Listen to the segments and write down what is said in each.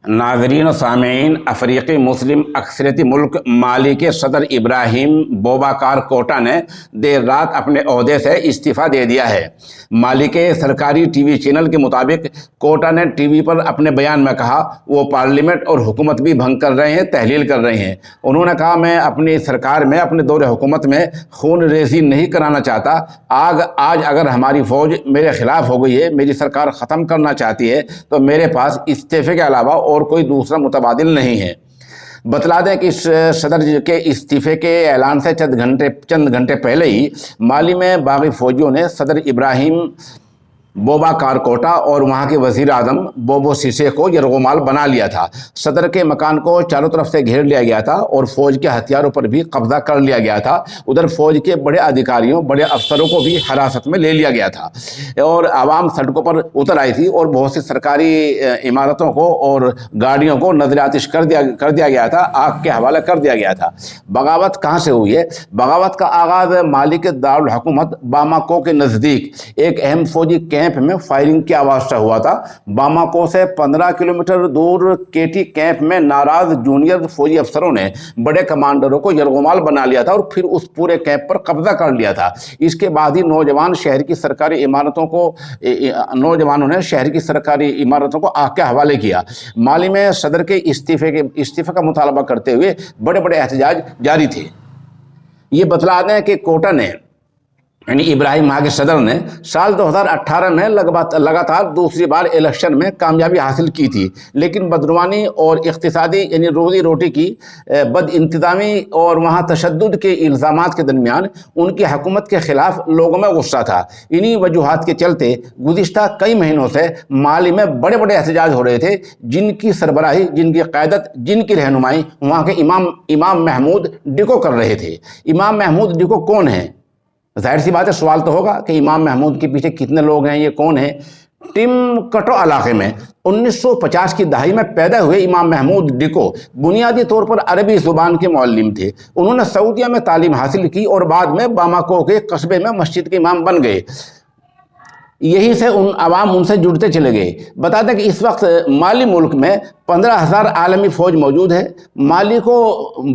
नाजरीन और सामीन, अफ्रीकी मुस्लिम अक्सरियती मुल्क माली के सदर इब्राहिम बोबाकार कोटा ने देर रात अपने ओहदे से इस्तीफ़ा दे दिया है। माली के सरकारी टीवी चैनल के मुताबिक कोटा ने टीवी पर अपने बयान में कहा वो पार्लियामेंट और हुकूमत भी भंग कर रहे हैं, तहलील कर रहे हैं। उन्होंने कहा मैं अपनी सरकार में अपने दौरे हुकूमत में खून रेजी नहीं कराना चाहता। आज अगर हमारी फ़ौज मेरे ख़िलाफ़ हो गई है, मेरी सरकार ख़त्म करना चाहती है तो मेरे पास इस्तीफ़े के अलावा और कोई दूसरा मुतबादिल नहीं है। बतला दें कि सदर के इस्तीफ़े के ऐलान से चंद घंटे पहले ही माली में बागी फ़ौजियों ने सदर इब्राहिम बोबाकार कोटा और वहाँ के वज़ीर आज़म बोबो सीसे को यरगुमाल बना लिया था। सदर के मकान को चारों तरफ से घेर लिया गया था और फ़ौज के हथियारों पर भी कब्जा कर लिया गया था। उधर फ़ौज के बड़े अधिकारियों, बड़े अफसरों को भी हिरासत में ले लिया गया था और आवाम सड़कों पर उतर आई थी और बहुत सी सरकारी इमारतों को और गाड़ियों को नजर आतिश कर दिया गया था, आग के हवाले कर दिया गया था। बगावत कहाँ से हुई है? बगावत का आगाज़ माली के दारुल हुकूमत बामाको के नज़दीक एक अहम फौजी कैंप में फायरिंग की आवाज़ से हुआ था। बामाको से 15 किलोमीटर दूर केटी कैंप में नाराज जूनियर फौजी अफसरों ने बड़े कमांडरों को यरगुमाल बना लिया था और फिर उस पूरे कैंप पर कब्जा कर लिया था। इसके बाद ही नौजवानों ने शहर की सरकारी इमारतों को आग के हवाले किया। माली में सदर के इस्तीफे का मुतालबा करते हुए बड़े बड़े एहतजाज जारी थे। ये बतला दें कि कोटा ने यानी इब्राहिम वहाँ के सदर ने साल 2018 में लगातार दूसरी बार इलेक्शन में कामयाबी हासिल की थी, लेकिन बदनवानी और इक्तिसादी यानी रोज़ी रोटी की बदइंतज़ामी और वहाँ तशद्दुद के इल्ज़ामात के दरमियान उनकी हुकूमत के ख़िलाफ़ लोगों में गुस्सा था। इन्हीं वजूहात के चलते गुज़िश्ता कई महीनों से माली में बड़े बड़े एहतजाज हो रहे थे, जिनकी सरबराही, जिनकी क़यादत, जिनकी रहनुमाई वहाँ के इमाम महमूद डिको कर रहे थे। इमाम महमूद डिको कौन है? जाहिर सी बात है, सवाल तो होगा कि इमाम महमूद के पीछे कितने लोग हैं, ये कौन है? टिम्बुक्टू इलाके में 1950 की दहाई में पैदा हुए इमाम महमूद डिको बुनियादी तौर पर अरबी ज़ुबान के मुअल्लिम थे। उन्होंने सऊदीया में तालीम हासिल की और बाद में बामाको के कस्बे में मस्जिद के इमाम बन गए। यहीं से आवाम उनसे जुड़ते चले गए। बता दें कि इस वक्त माली मुल्क में 15,000 आलमी फ़ौज मौजूद है। माली को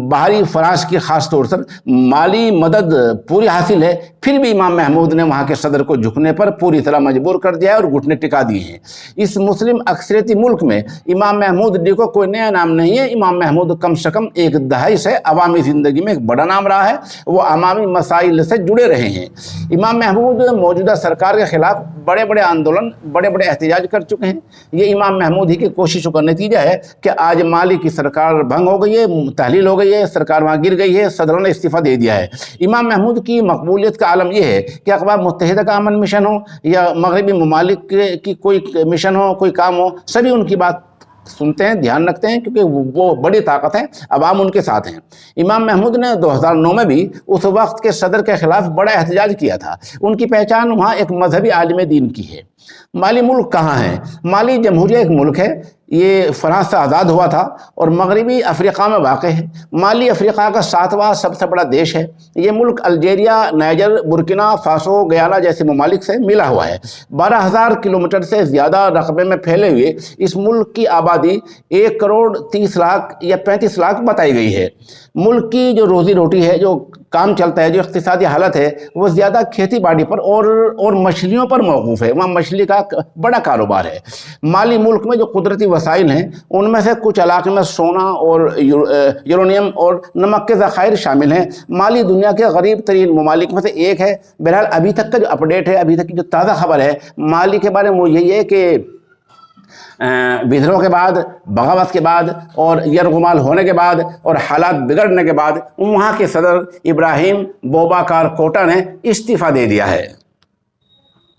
बाहरी फराज की ख़ास तौर से माली मदद पूरी हासिल है, फिर भी इमाम महमूद ने वहाँ के सदर को झुकने पर पूरी तरह मजबूर कर दिया है और घुटने टिका दिए हैं। इस मुस्लिम अक्सरियती मुल्क में इमाम महमूद डिको कोई नया नाम नहीं है। इमाम महमूद कम से कम एक दहाई से अवामी ज़िंदगी में एक बड़ा नाम रहा है, वो अवामी मसाइल से जुड़े रहे हैं। इमाम महमूद मौजूदा सरकार के ख़िलाफ़ बड़े बड़े आंदोलन, बड़े बड़े एहतजाज कर चुके हैं। ये इमाम महमूद ही की कोशिशों का नतीजा है कि आज माली की सरकार भंग हो गई है, तहलील हो गई है, सरकार वहाँ गिर गई है, सदरों ने इस्तीफ़ा दे दिया है। इमाम महमूद की मकबूलियत का आलम यह है कि अक़वाम मुत्तहिदा का अमन मिशन हो या मगरबी ममालिक की कोई मिशन हो, कोई काम हो, सभी उनकी बात सुनते हैं, ध्यान रखते हैं, क्योंकि वो बड़ी ताकत है, अवाम उनके साथ हैं। इमाम महमूद ने 2009 में भी उस वक्त के सदर के ख़िलाफ़ बड़ा एहतजाज किया था। उनकी पहचान वहाँ एक मजहबी आलिम दीन की है। माली मुल्क कहाँ है? माली जमहूरिया एक मुल्क है, ये फ्रांस से आज़ाद हुआ था और मगरबी अफ्रीका में वाक़ है। माली अफ्रीका का 7वां सबसे बड़ा देश है। ये मुल्क Algeria, niger, Burkina Faso, Guyana जैसे ममालिक से मिला हुआ है। 12,000 किलोमीटर से ज़्यादा रकबे में फैले हुए इस मुल्क की आबादी 1 करोड़ 30 लाख या 35 लाख बताई गई है। मुल्क की जो रोज़ी रोटी है, जो काम चलता है, जो इक़्तिसादी हालत है, वो ज़्यादा खेती बाड़ी पर और मछलियों पर मौकूफ़ है। वहाँ मछली का बड़ा कारोबार है। माली मुल्क में जो कुदरती वसाइल हैं, उनमें से कुछ इलाके में सोना और यूरेनियम और नमक के ज़खायर शामिल हैं। माली दुनिया के गरीब तरीन ममालिक में से एक है। बहरहाल अभी तक का जो अपडेट है, अभी तक की जो ताज़ा खबर है माली के बारे में, वो यही है कि विद्रोह के बाद, बगावत के बाद और यरगुमाल होने के बाद और हालात बिगड़ने के बाद वहाँ के सदर इब्राहिम बोबाकार कोटा ने इस्तीफ़ा दे दिया है।